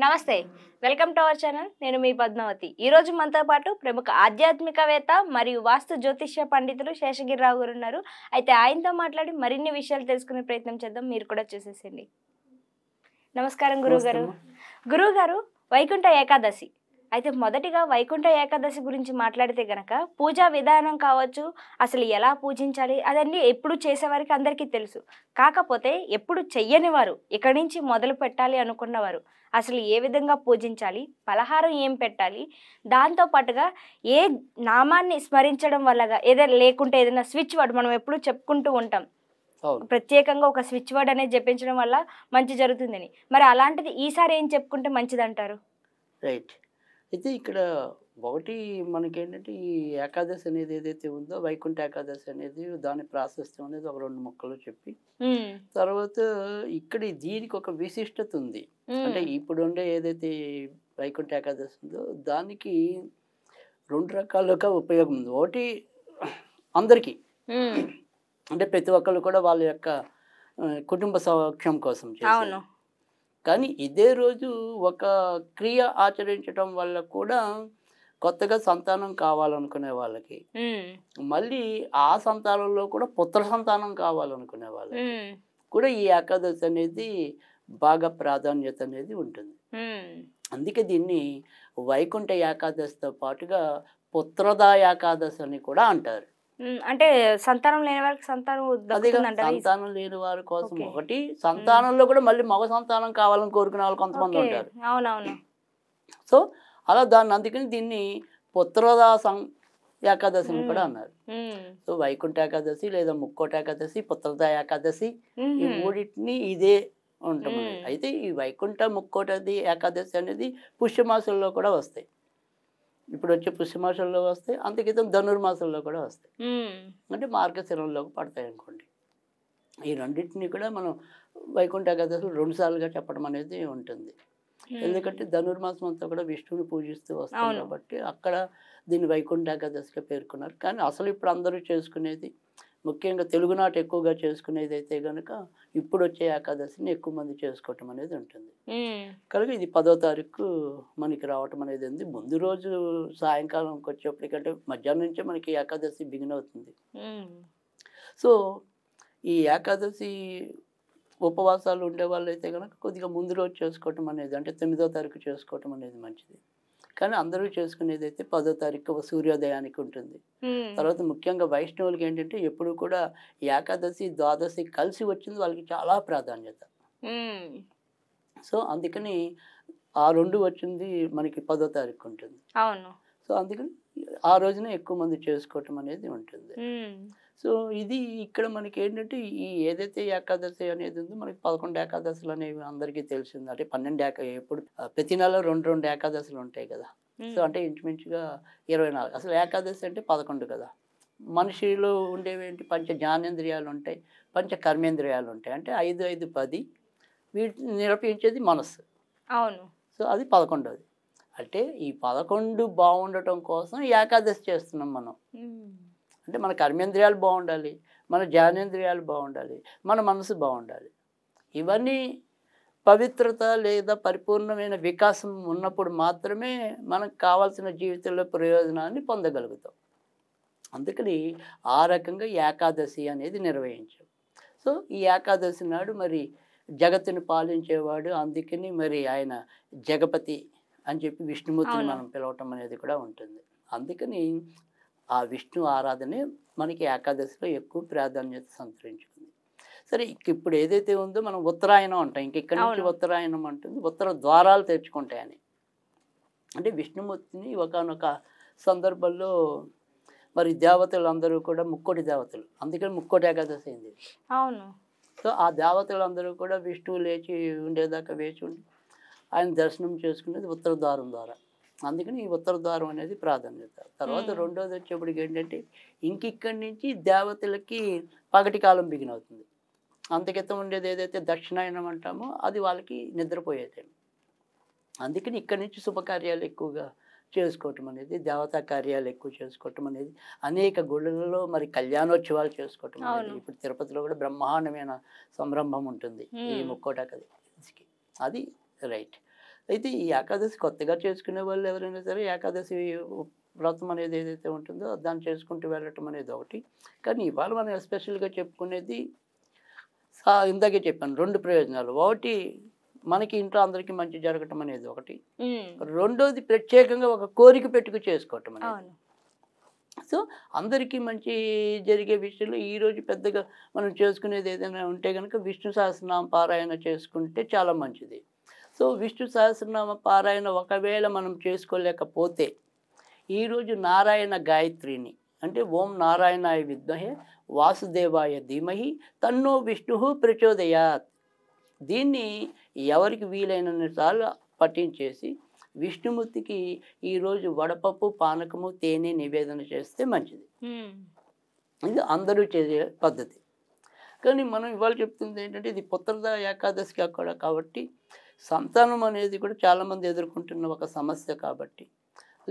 నమస్తే welcome to our channel నేను మీ పద్మావతి ఈ రోజు మనతో పాటు ప్రముఖ ఆధ్యాత్మికవేత్త మరియు వాస్తు జ్యోతిష్య పండితులు శేషగిరిరావు గారు ఉన్నారు అయితే ఆయనతో మాట్లాడి మరిన్ని విషయాలు తెలుసుకునే ప్రయత్నం చేద్దాం మీరు కూడా చూసేయండి నమస్కారం గురుగారు వైకుంఠ ఏకాదశి అయితే మొదటిగా వైకుంఠ ఏకాదశి గురించి మాట్లాడితే గనక పూజా విధానం కావచ్చు అసలు ఎలా పూజించాలి అదన్నీ ఎప్పుడు చేసేవారికి అందరికీ తెలుసు కాకపోతే ఎప్పుడు చెయ్యని వారు ఇక్కడి నుంచి మొదలు పెట్టాలి అనుకున్నవారు అసలు ఏ విధంగా పూజించాలి పలహారం ఏం పెట్టాలి దాంతో పాటుగా ఏ నామాన్ని స్మరించడం వల్లగా ఏదైనా లేకుంటే ఏదైనా స్విచ్ వర్డ్ మనం ఎప్పుడు చెప్పుకుంటూ ఉంటాం ప్రత్యేకంగా ఒక స్విచ్ వర్డ్ అనేది జపించడం వల్ల మంచి జరుగుతుందని మరి అలాంటిది ఈసారి ఏం చెప్పుకుంటే మంచిది అంటారు రైట్ అయితే ఇక్కడ ఒకటి మనకేంటంటే ఈ ఏకాదశి అనేది ఏదైతే ఉందో వైకుంఠ ఏకాదశి అనేది దాని ప్రాశస్త్యం అనేది ఒక 2 ముక్కలు చెప్పి తర్వాత ఇక్కడ దీనికి ఒక విశిష్టత ఉంది అంటే ఇప్పుడు ఉండే ఏదైతే వైకుంఠ ఏకాదశి ఉందో దానికి 2 రకాలుగా ఉపయోగం ఉంది ఒకటి అందరికీ అంటే ప్రతి ఒక్కళ్ళు కూడా వాళ్ళ యొక్క కుటుంబ సౌఖ్యం కోసం చేస్తారు కానీ ఇదే రోజు ఒక క్రియ ఆచరించడం వల్ల కూడా కొత్తగా సంతానం కావాలనుకునే వాళ్ళకి మళ్ళీ ఆ సంతానంలో కూడా పుత్ర సంతానం కావాలనుకునే వాళ్ళకి కూడా ఈ ఏకాదశి అనేది బాగా ప్రాధాన్యత అనేది ఉంటుంది అందుకే దీన్ని వైకుంఠ ఏకాదశితో పాటుగా పుత్రదా ఏకాదశి అని కూడా అంటారు అంటే సంతానం లేని వారికి సంతానం లేని వారి కోసం ఒకటి సంతానంలో కూడా మళ్ళీ మగ సంతానం కావాలని కోరుకునే వాళ్ళు కొంతమంది ఉంటారు అవునవును సో అలా దాన్ని అందుకని దీన్ని పుత్రదా ఏకాదశిని కూడా అన్నారు సో వైకుంఠ ఏకాదశి లేదా ముక్కోటి ఏకాదశి పుత్రదా ఏకాదశి ఈ మూడింటిని ఇదే ఉంటుంది అయితే ఈ వైకుంఠ ముక్కోటి ఏకాదశి అనేది పుష్యమాసంలో కూడా వస్తాయి ఇప్పుడు వచ్చే పుష్యమాసంలో వస్తాయి అంతకితం ధనుర్మాసంలో కూడా వస్తాయి అంటే మార్గశిరంలోకి పడతాయి అనుకోండి ఈ రెండింటిని కూడా మనం వైకుంఠ ఏకాదశులు 2 సార్లుగా చెప్పడం అనేది ఉంటుంది ఎందుకంటే ధనుర్మాసం అంతా కూడా విష్ణువుని పూజిస్తూ వస్తాం కాబట్టి అక్కడ దీన్ని వైకుంఠ ఏకాదశిగా పేర్కొన్నారు కానీ అసలు ఇప్పుడు అందరూ చేసుకునేది ముఖ్యంగా తెలుగునాట ఎక్కువగా చేసుకునేది అయితే కనుక ఇప్పుడు వచ్చే ఏకాదశిని ఎక్కువ మంది చేసుకోవటం అనేది ఉంటుంది కనుక ఇది 10వ తారీఖు మనకి రావటం అనేది ఉంది ముందు రోజు సాయంకాలంకి వచ్చేప్పటికంటే మధ్యాహ్నం నుంచే మనకి ఏకాదశి బిగిన్ అవుతుంది సో ఈ ఏకాదశి ఉపవాసాలు ఉండే వాళ్ళు అయితే కనుక కొద్దిగా ముందు రోజు చేసుకోవటం అనేది అంటే 9వ తారీఖు చేసుకోవటం అనేది మంచిది కానీ అందరూ చేసుకునేది అయితే 10వ తారీఖు సూర్యోదయానికి ఉంటుంది తర్వాత ముఖ్యంగా వైష్ణవులకి ఏంటంటే ఎప్పుడు కూడా ఏకాదశి ద్వాదశి కలిసి వచ్చింది వాళ్ళకి చాలా ప్రాధాన్యత సో అందుకని ఆ 2 వచ్చింది మనకి 10వ తారీఖు ఉంటుంది సో అందుకని ఆ రోజున ఎక్కువ మంది చేసుకోవటం అనేది ఉంటుంది సో ఇది ఇక్కడ మనకి ఏంటంటే ఈ ఏదైతే ఏకాదశి అనేది ఉందో మనకి 11 ఏకాదశులు అనేవి అందరికీ తెలిసింది అంటే 12 ఎప్పుడు ప్రతి నెల 2 ఏకాదశులు ఉంటాయి కదా సో అంటే ఇంచుమించుగా 24 అసలు ఏకాదశి అంటే 11 కదా మనిషిలో ఉండేవి ఏంటి పంచ జ్ఞానేంద్రియాలు ఉంటాయి పంచ కర్మేంద్రియాలు ఉంటాయి అంటే 5, 5, 10 వీటిని నిరూపించేది మనస్సు సో అది 11వది అంటే ఈ 11 బాగుండటం కోసం ఏకాదశి చేస్తున్నాం మనం అంటే మన కర్మేంద్రియాలు బాగుండాలి మన జ్ఞానేంద్రియాలు బాగుండాలి మన మనసు బాగుండాలి ఇవన్నీ పవిత్రత లేదా పరిపూర్ణమైన వికాసం ఉన్నప్పుడు మాత్రమే మనకు కావాల్సిన జీవితంలో ప్రయోజనాన్ని పొందగలుగుతాం అందుకని ఆ రకంగా ఏకాదశి అనేది నిర్వహించాం సో ఈ ఏకాదశి నాడు మరి జగత్తుని పాలించేవాడు అందుకని మరి ఆయన జగపతి అని చెప్పి విష్ణుమూర్తిని మనం పిలవటం అనేది కూడా ఉంటుంది అందుకని ఆ విష్ణు ఆరాధనే మనకి ఏకాదశిలో ఎక్కువ ప్రాధాన్యత సంతరించుకుంది సరే ఇప్పుడు ఏదైతే ఉందో మనం ఉత్తరాయణం అంటాం ఇక్కడి నుంచి ఉత్తరాయణం అంటుంది ఉత్తర ద్వారాలు తెరుచుకుంటాయని అంటే విష్ణుమూర్తిని ఒకానొక సందర్భంలో మరి దేవతలందరూ కూడా ముక్కోటి దేవతలు అందుకని ముక్కోటి ఏకాదశి అయింది సో ఆ దేవతలందరూ కూడా విష్ణువు లేచి ఉండేదాకా వేచి ఉండి ఆయన దర్శనం చేసుకునేది ఉత్తర ద్వారం ద్వారా అందుకని ఈ ఉత్తర ద్వారం అనేది ప్రాధాన్యత తర్వాత 2వది వచ్చేప్పటికి ఏంటంటే ఇక్కడి నుంచి దేవతలకి పగటి కాలం బిగిన్ అవుతుంది అంతకితం ఉండేది ఏదైతే దక్షిణాయనం అంటామో అది వాళ్ళకి నిద్రపోయేది అందుకని ఇక్కడి నుంచి శుభకార్యాలు ఎక్కువగా చేసుకోవటం అనేది దేవతా కార్యాలు ఎక్కువ చేసుకోవటం అనేది అనేక గుళ్ళల్లో మరి కళ్యాణోత్సవాలు చేసుకోవటం అనేది ఇప్పుడు తిరుపతిలో కూడా బ్రహ్మాండమైన సంరంభం ఉంటుంది ఈ ముక్కోటి ఏకాదశికి అది రైట్ అయితే ఈ ఏకాదశి కొత్తగా చేసుకునే వాళ్ళు ఎవరైనా సరే ఏకాదశి వ్రతం అనేది ఏదైతే ఉంటుందో దాన్ని చేసుకుంటూ వెళ్ళటం అనేది ఒకటి. కానీ ఇవాళ మనం ఎస్పెషల్గా చెప్పుకునేది ఇందాకే చెప్పాను 2 ప్రయోజనాలు. ఒకటి మనకి ఇంట్లో అందరికీ మంచి జరగటం అనేది ఒకటి. రెండోది ప్రత్యేకంగా ఒక కోరిక పెట్టుకు చేసుకోవటం అనేది. అవును. సో అందరికీ మంచి జరిగే విషయంలో ఈరోజు పెద్దగా మనం చేసుకునేది ఏదైనా ఉంటే కనుక విష్ణు సహస్రనామ పారాయణ చేసుకుంటే చాలా మంచిది. సో విష్ణు సహస్రనామ పారాయణ ఒకవేళ మనం చేసుకోలేకపోతే ఈరోజు నారాయణ గాయత్రిని అంటే ఓం నారాయణాయ విద్మహే వాసుదేవాయ ధీమహి తన్నో విష్ణు ప్రచోదయాత్ దీన్ని ఎవరికి వీలైనన్ని సార్లు పఠించేసి విష్ణుమూర్తికి ఈరోజు వడపప్పు పానకము తేనె నివేదన చేస్తే మంచిది. ఇది అందరూ చేసే పద్ధతి. కానీ మనం ఇవాళ చెప్తుంది ఏంటంటే ఇది పుత్రద ఏకాదశికి అక్కడ కాబట్టి సంతానం అనేది కూడా చాలామంది ఎదుర్కొంటున్న ఒక సమస్య కాబట్టి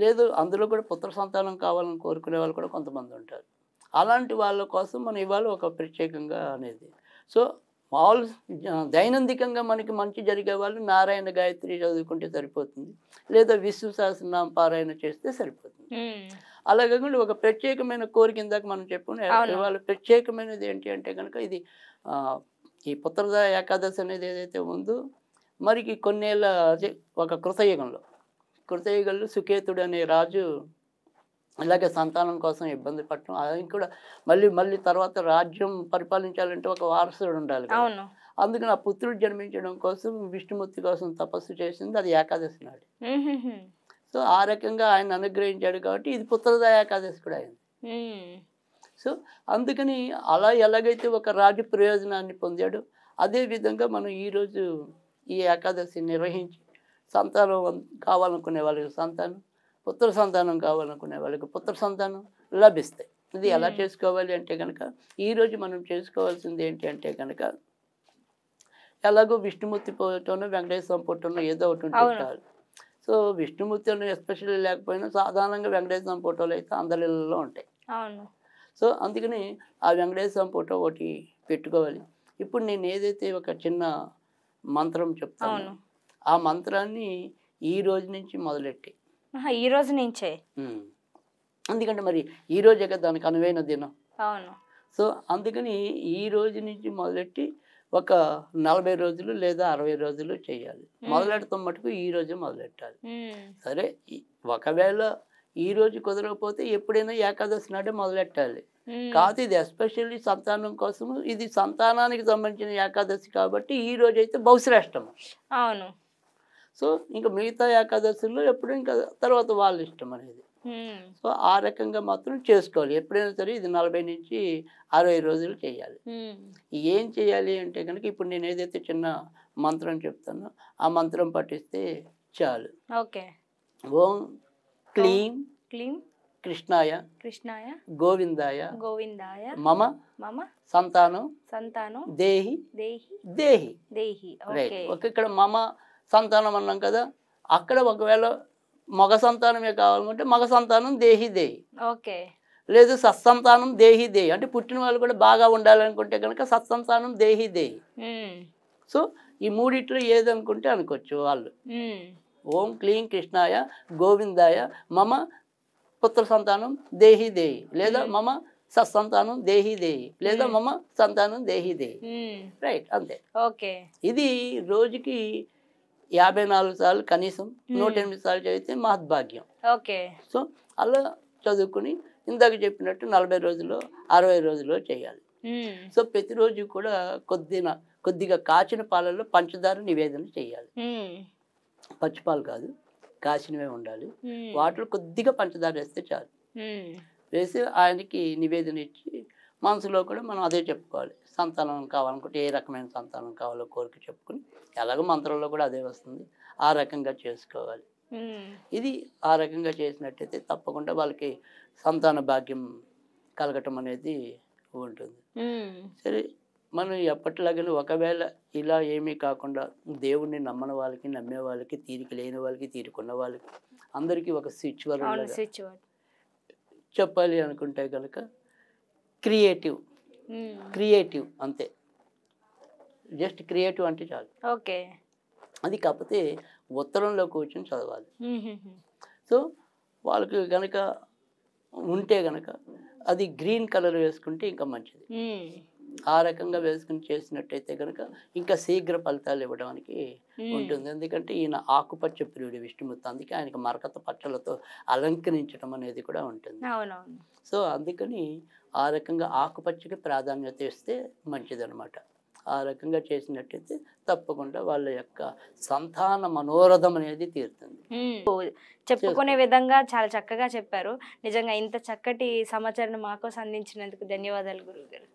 లేదు అందులో కూడా పుత్ర సంతానం కావాలని కోరుకునే వాళ్ళు కూడా కొంతమంది ఉంటారు. అలాంటి వాళ్ళ కోసం మనం ఇవాళ ఒక ప్రత్యేకంగా అనేది సో మామూలు దైనందికంగా మనకి మంచి జరిగే వాళ్ళు నారాయణ గాయత్రి చదువుకుంటే సరిపోతుంది, లేదా విష్ణు సహస్రనామ పారాయణ చేస్తే సరిపోతుంది. అలా కాకుండా ఒక ప్రత్యేకమైన కోరిక ఇందాక మనం చెప్పుకుని ఇవాళ ప్రత్యేకమైనది ఏంటి అంటే కనుక ఇది ఈ పుత్రద ఏకాదశి అనేది ఏదైతే ఉందో మరికి కొన్నేళ్ళ ఒక కృతయుగంలో సుకేతుడు అనే రాజు ఇలాగే సంతానం కోసం ఇబ్బంది పడటం అది కూడా మళ్ళీ తర్వాత రాజ్యం పరిపాలించాలంటే ఒక వారసుడు ఉండాలి కదా. అందుకని ఆ పుత్రుడు జన్మించడం కోసం విష్ణుమూర్తి కోసం తపస్సు చేసింది అది ఏకాదశి నాడు. సో ఆ రకంగా ఆయన అనుగ్రహించాడు కాబట్టి ఇది పుత్రద ఏకాదశి కూడా అయింది. సో అందుకని అలా ఎలాగైతే ఒక రాజు ప్రయోజనాన్ని పొందాడో అదే విధంగా మనం ఈరోజు ఈ ఏకాదశి నిర్వహించి సంతానం కావాలనుకునే వాళ్ళకి సంతానం, పుత్ర సంతానం కావాలనుకునే వాళ్ళకి పుత్ర సంతానం లభిస్తాయి. ఇది ఎలా చేసుకోవాలి అంటే కనుక ఈరోజు మనం చేసుకోవాల్సింది ఏంటి అంటే కనుక ఎలాగో విష్ణుమూర్తి ఫోటోనో వెంకటేశ్వర ఫోటోనో ఏదో ఒకటి ఉంటే చాలు. సో విష్ణుమూర్తి ఎస్పెషల్లీ లేకపోయినా సాధారణంగా వెంకటేశ్వర ఫోటోలు అయితే అందరి ఇళ్ళలో ఉంటాయి. సో అందుకని ఆ వెంకటేశ్వర ఫోటో ఒకటి పెట్టుకోవాలి. ఇప్పుడు నేను ఏదైతే ఒక చిన్న మంత్రం చెప్తాను ఆ మంత్రాన్ని ఈ రోజు నుంచి మొదలెట్టి ఈ రోజు నుంచే ఎందుకంటే మరి ఈ రోజే కదా దానికి అనువైన దినం. అవును. సో అందుకని ఈ రోజు నుంచి మొదలెట్టి ఒక 40 రోజులు లేదా 60 రోజులు చేయాలి. మొదలెడతాం మటుకు ఈ రోజే మొదలెట్టాలి. సరే ఒకవేళ ఈ రోజు కుదరకపోతే ఎప్పుడైనా ఏకాదశి నాడే మొదలెట్టాలి. కాదు ఇది ఎస్పెషల్లీ సంతానం కోసము ఇది సంతానానికి సంబంధించిన ఏకాదశి కాబట్టి ఈ రోజు అయితే బహుశ్రేష్టము. అవును. సో ఇంకా మిగతా ఏకాదశుల్లో ఎప్పుడు ఇంకా తర్వాత వాళ్ళ ఇష్టం అనేది. సో ఆ రకంగా మాత్రం చేసుకోవాలి. ఎప్పుడైనా సరే ఇది 40 నుంచి 60 రోజులు చేయాలి. ఏం చేయాలి అంటే కనుక ఇప్పుడు నేను ఏదైతే చిన్న మంత్రం చెప్తానో ఆ మంత్రం పఠిస్తే చాలు. ఓకే. ఓం క్లీం కృష్ణాయ గోవిందాయ మమ సంతానం దేహి దేహి దేహి. రైట్. ఇక్కడ మమ సంతానం అన్నాం కదా, అక్కడ ఒకవేళ మగ సంతానమే కావాలనుకుంటే మగ సంతానం దేహి దేహి. ఓకే. లేదు సత్సంతానం దేహి దేహి అంటే పుట్టిన వాళ్ళు కూడా బాగా ఉండాలనుకుంటే కనుక సత్సంతానం దేహి దేహి. సో ఈ మూడిట్లో ఏదనుకుంటే అనుకోవచ్చు వాళ్ళు. ఓం క్లీం కృష్ణాయ గోవిందాయ మమ పుత్ర సంతానం దేహి దేహి, లేదా మమ సత్సంతానం దేహి దేహి, లేదా మమ సంతానం దేహి దేహి. రైట్. అంతే. ఓకే. ఇది రోజుకి 54 సార్లు కనీసం 108 సార్లు చదివితే మహద్భాగ్యం. ఓకే. సో అలా చదువుకుని ఇందాక చెప్పినట్టు 40 రోజుల్లో 60 రోజుల్లో చేయాలి. సో ప్రతిరోజు కూడా కొద్దిగా కాచిన పాలల్లో పంచదార నివేదన చేయాలి. పచ్చిపాలు కాదు, కాచినవే ఉండాలి. వాటిలో కొద్దిగా పంచదార వేస్తే చాలు. వేసి ఆయనకి నివేదన ఇచ్చి మనసులో కూడా మనం అదే చెప్పుకోవాలి. సంతానం కావాలనుకుంటే ఏ రకమైన సంతానం కావాలో కోరిక చెప్పుకుని ఎలాగో మంత్రంలో కూడా అదే వస్తుంది ఆ రకంగా చేసుకోవాలి. ఇది ఆ రకంగా చేసినట్టయితే తప్పకుండా వాళ్ళకి సంతాన భాగ్యం కలగటం అనేది ఉంటుంది. సరే మనం ఎప్పటిలాగానే ఒకవేళ ఇలా ఏమీ కాకుండా దేవుణ్ణి నమ్మని వాళ్ళకి నమ్మే వాళ్ళకి తీరిక లేని వాళ్ళకి తీరుకున్న వాళ్ళకి అందరికీ ఒక స్విచ్ వర్డ్ చెప్పాలి అనుకుంటే కనుక క్రియేటివ్ అంతే. జస్ట్ క్రియేటివ్ అంటే చాలు. ఓకే. అది కాకపోతే ఉత్తరంలో కూర్చొని చదవాలి. సో వాళ్ళకి కనుక ఉంటే కనుక అది గ్రీన్ కలర్ వేసుకుంటే ఇంకా మంచిది. ఆ రకంగా వేసుకుని చేసినట్టయితే కనుక ఇంకా శీఘ్ర ఫలితాలు ఇవ్వడానికి ఉంటుంది. ఎందుకంటే ఈయన ఆకుపచ్చ ప్రియుడు విష్ణుమూర్తి, అందుకే ఆయనకు మరకత పచ్చలతో అలంకరించడం అనేది కూడా ఉంటుంది. సో అందుకని ఆ రకంగా ఆకుపచ్చకి ప్రాధాన్యత ఇస్తే మంచిదన్నమాట. ఆ రకంగా చేసినట్టయితే తప్పకుండా వాళ్ళ యొక్క సంతాన మనోరథం అనేది తీరుతుంది. చెప్పుకునే విధంగా చాలా చక్కగా చెప్పారు. నిజంగా ఇంత చక్కటి సమాచారాన్ని మాకోసం అందించినందుకు ధన్యవాదాలు గురువుగారు.